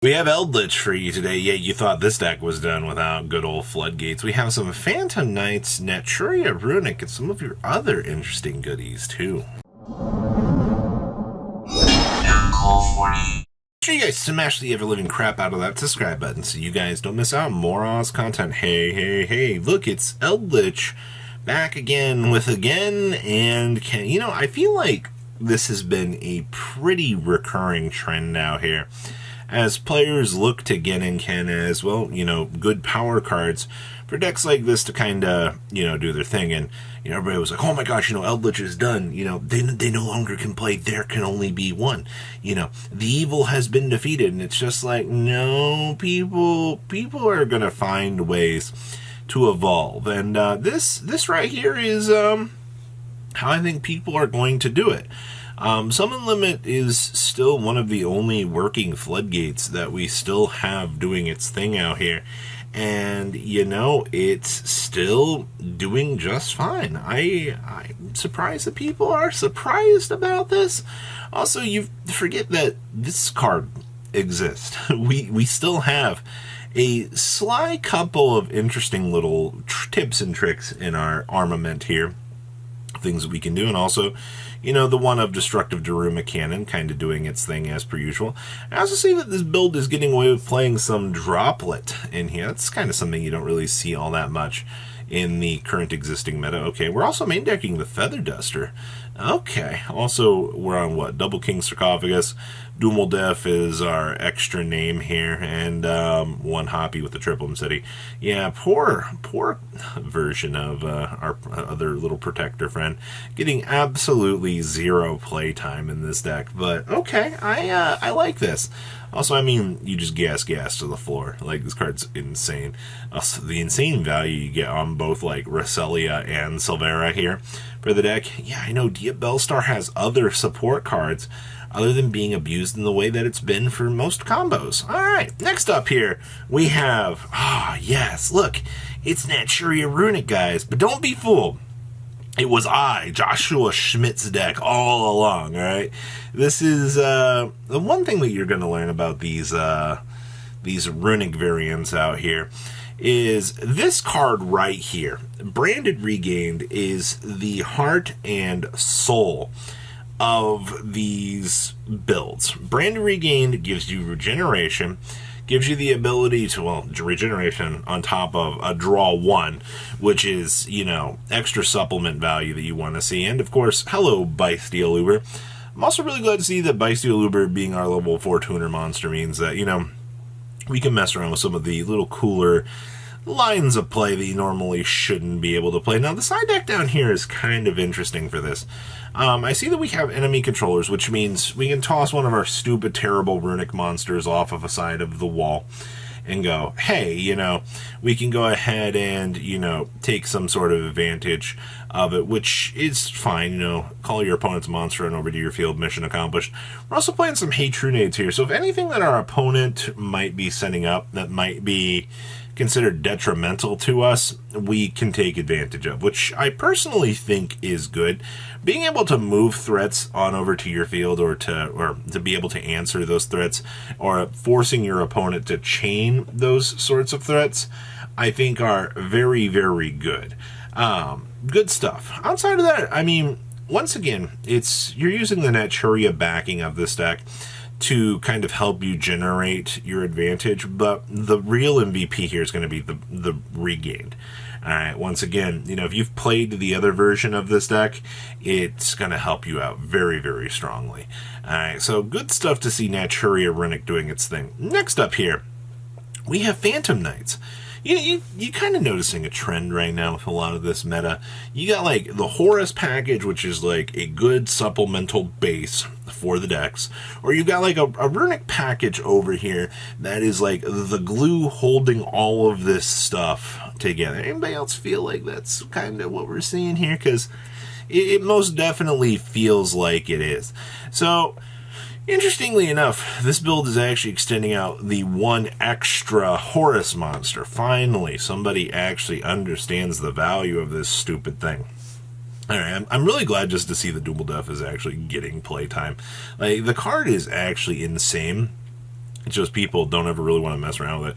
We have Eldlich for you today. Yeah, you thought this deck was done without good old floodgates. We have some Phantom Knights, Naturia Runic, and some of your other interesting goodies, too. Make sure you guys smash the ever-living crap out of that subscribe button so you guys don't miss out on more Oz content. Hey, look, it's Eldlich back again with and I feel like this has been a pretty recurring trend now here, as players look to Ken as, well, good power cards for decks like this to kind of, do their thing. And, everybody was like, oh my gosh, Eldlich is done. They no longer can play There Can Only Be One. The evil has been defeated. And it's just like, no, people are going to find ways to evolve. And this right here is how I think people are going to do it. Summon Limit is still one of the only working floodgates that we still have doing its thing out here. And, it's still doing just fine. I'm surprised that people are surprised about this. Also, you forget that this card exists. We still have a sly couple of interesting little tips and tricks in our armament here. Things that we can do, and also, the one of Destructive Daruma Cannon kind of doing its thing as per usual. I also see that this build is getting away with playing some Droplet in here. That's kind of something you don't really see all that much in the current existing meta. Okay, we're also main decking the Feather Duster. Okay, also we're on what? Double King Sarcophagus. Dumal Def is our extra name here, and one Hoppy with the Triple City. Yeah, poor version of our other little protector friend, getting absolutely zero playtime in this deck. But okay, I like this. Also, you just gas to the floor. Like, this card's insane. Also, the insane value you get on both, like, Roselia and Silvera here for the deck. Yeah, I know Bellstar has other support cards other than being abused in the way that it's been for most combos. Alright, next up here, we have, yes, look, it's Naturia Runic, guys, but don't be fooled. It was Joshua Schmidt's deck all along, alright? This is, the one thing that you're going to learn about these Runic variants out here is this card right here. Branded Regained is the heart and soul of these builds. Branded Regained gives you regeneration, gives you the ability to, regeneration on top of a draw one, which is, extra supplement value that you want to see. And of course, hello, Bysteel Uber. I'm also really glad to see that Bysteel Uber being our level 4 tuner monster means that, we can mess around with some of the little cooler lines of play that you normally shouldn't be able to play. Now, the side deck down here is kind of interesting for this. I see that we have enemy controllers, which means we can toss one of our stupid, terrible runic monsters off of a side of the wall and go, hey, we can go ahead and, take some sort of advantage of it, which is fine, call your opponent's monster and over to your field, mission accomplished. We're also playing some Hey Trunades here, so if anything that our opponent might be setting up that might be considered detrimental to us, we can take advantage of, which I personally think is good. Being able to move threats on over to your field or to be able to answer those threats, or forcing your opponent to chain those sorts of threats, I think are very, very good. Good stuff. Outside of that, once again, you're using the Naturia backing of this deck to kind of help you generate your advantage, but the real MVP here is going to be the Regained. Alright, once again, if you've played the other version of this deck, it's going to help you out very, very strongly. Alright, so good stuff to see Naturia Runic doing its thing. Next up here, we have Phantom Knights. You're kind of noticing a trend right now with a lot of this meta. You got, like, the Horus package, which is, like, a good supplemental base for the decks. Or you've got, like, a Runic package over here that is, like, the glue holding all of this stuff together. Anybody else feel like that's kind of what we're seeing here? Because it most definitely feels like it is. So, interestingly enough, this build is actually extending out the one extra Horus monster. Finally, somebody actually understands the value of this stupid thing. Alright, I'm really glad just to see that Dumal Def is actually getting playtime. Like, the card is actually insane. It's just people don't ever really want to mess around with it.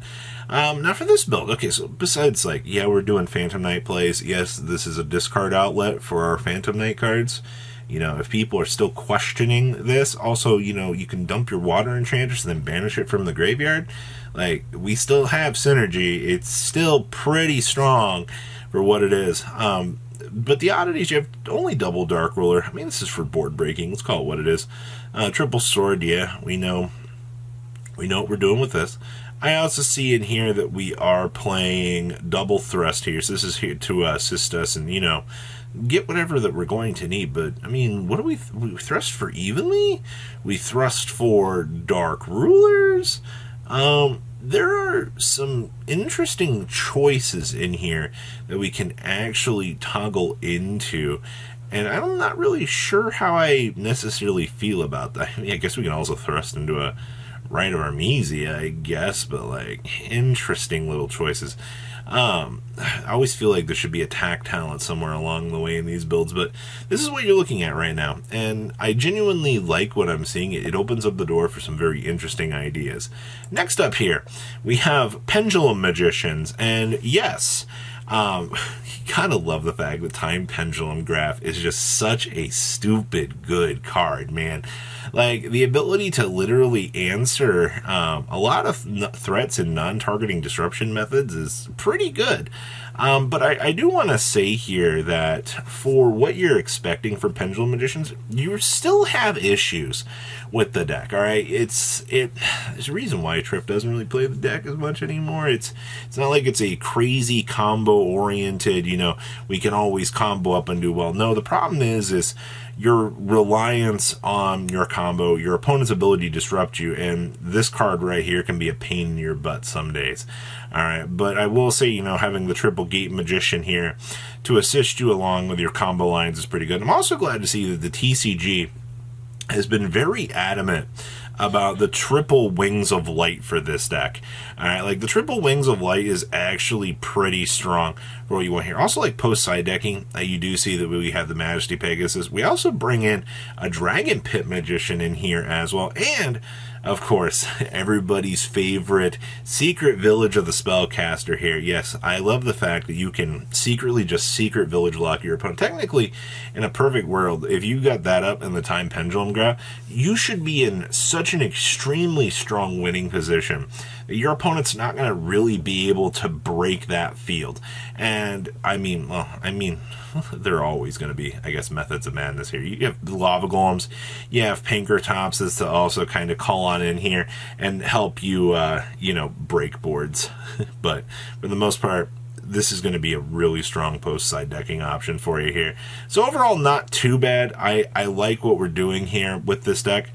Now for this build, okay, so besides, like, yeah, we're doing Phantom Knight plays. Yes, this is a discard outlet for our Phantom Knight cards. You know, if people are still questioning this, also, you know, you can dump your Water Enchantress and then banish it from the graveyard. Like, we still have synergy. It's still pretty strong for what it is. But the oddities, you have only double Dark Ruler. I mean, this is for board breaking. Let's call it what it is. Triple Sword, yeah, we know what we're doing with this. I also see in here that we are playing double thrust here. So this is here to assist us and, you know, get whatever that we're going to need. But, I mean, what do we thrust for evenly? We thrust for Dark Rulers? There are some interesting choices in here that we can actually toggle into. And I'm not really sure how I necessarily feel about that. I mean, I guess we can also thrust into a Rite of Armisia, I guess, but, like, interesting little choices. I always feel like there should be attack talent somewhere along the way in these builds, but this is what you're looking at right now, and I genuinely like what I'm seeing. It opens up the door for some very interesting ideas. Next up here, we have Pendulum Magicians, and yes, you gotta love the fact that Time Pendulum Graph is just such a stupid good card, man. Like, the ability to literally answer a lot of threats in non-targeting disruption methods is pretty good. But I do want to say here that for what you're expecting from Pendulum Magicians, you still have issues with the deck, alright? There's a reason why Trip doesn't really play the deck as much anymore. It's not like it's a crazy combo-oriented, you know, we can always combo up and do well. No, the problem is your reliance on your combo, your opponent's ability to disrupt you, and this card right here can be a pain in your butt some days. Alright, but I will say, you know, having the Triple Gate Magician here to assist you along with your combo lines is pretty good. I'm also glad to see that the TCG has been very adamant about the Triple Wings of Light for this deck. Alright, like, the Triple Wings of Light is actually pretty strong for what you want here. Also, like, post-side decking, you do see that we have the Majesty Pegasus. We also bring in a Dragon Pit Magician in here as well, and of course, everybody's favorite Secret Village of the Spellcaster here. Yes, I love the fact that you can secretly just Secret Village lock your opponent. Technically, in a perfect world, if you got that up in the Time Pendulum Graph, you should be in such an extremely strong winning position that your opponent's not going to really be able to break that field. And, I mean, there are always going to be, I guess, methods of madness here. You have the Lava Golems, you have Pinkertopses to also kind of call on in here and help you, you know, break boards. But for the most part, this is going to be a really strong post-side decking option for you here. So overall, not too bad. I like what we're doing here with this deck.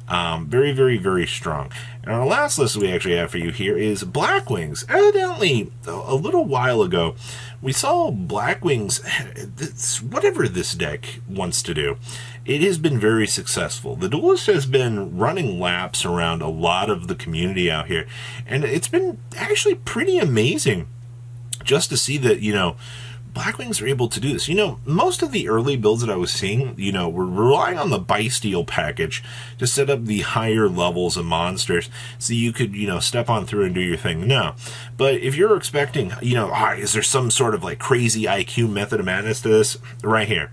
Very, very, very strong. And our last list we actually have for you here is Blackwings. Evidently, a little while ago, we saw Blackwings, whatever this deck wants to do, it has been very successful. The Duelist has been running laps around a lot of the community out here, and it's been actually pretty amazing just to see that, you know, Blackwings are able to do this. You know, most of the early builds that I was seeing, you know, were relying on the Bysteel package to set up the higher levels of monsters so you could, you know, step on through and do your thing. No. But if you're expecting, you know, is there some sort of like crazy IQ method of madness to this? Right here.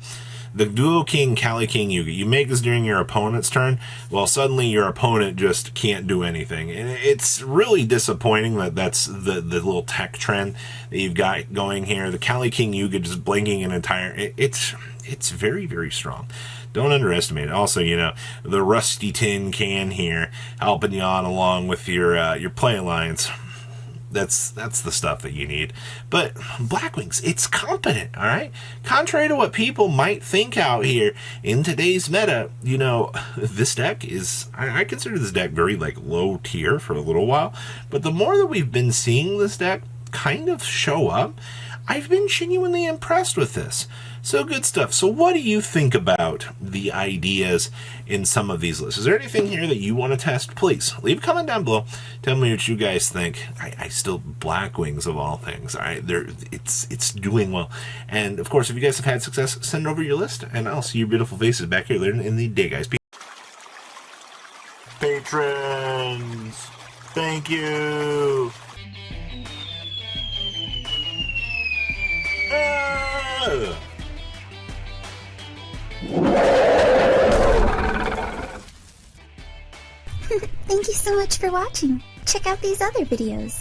The Duo King, Kali King Yugi. You make this during your opponent's turn, well, suddenly your opponent just can't do anything. And it's really disappointing that that's the little tech trend that you've got going here. The Kali King Yugi just blinking an entire... It's very, very strong. Don't underestimate it. Also, you know, the Rusty Tin Can here helping you on along with your play alliance. That's the stuff that you need. But Blackwings, it's competent, all right? Contrary to what people might think out here in today's meta, you know, this deck is, I consider this deck very, like, low tier for a little while. But the more that we've been seeing this deck kind of show up, I've been genuinely impressed with this. So good stuff. So what do you think about the ideas in some of these lists? Is there anything here that you want to test? Please leave a comment down below. Tell me what you guys think. I still Blackwings of all things. All right, it's doing well. And of course, if you guys have had success, send over your list, and I'll see your beautiful faces back here later in the day, guys. Patrons. Thank you. Ah! Thank you so much for watching. Check out these other videos.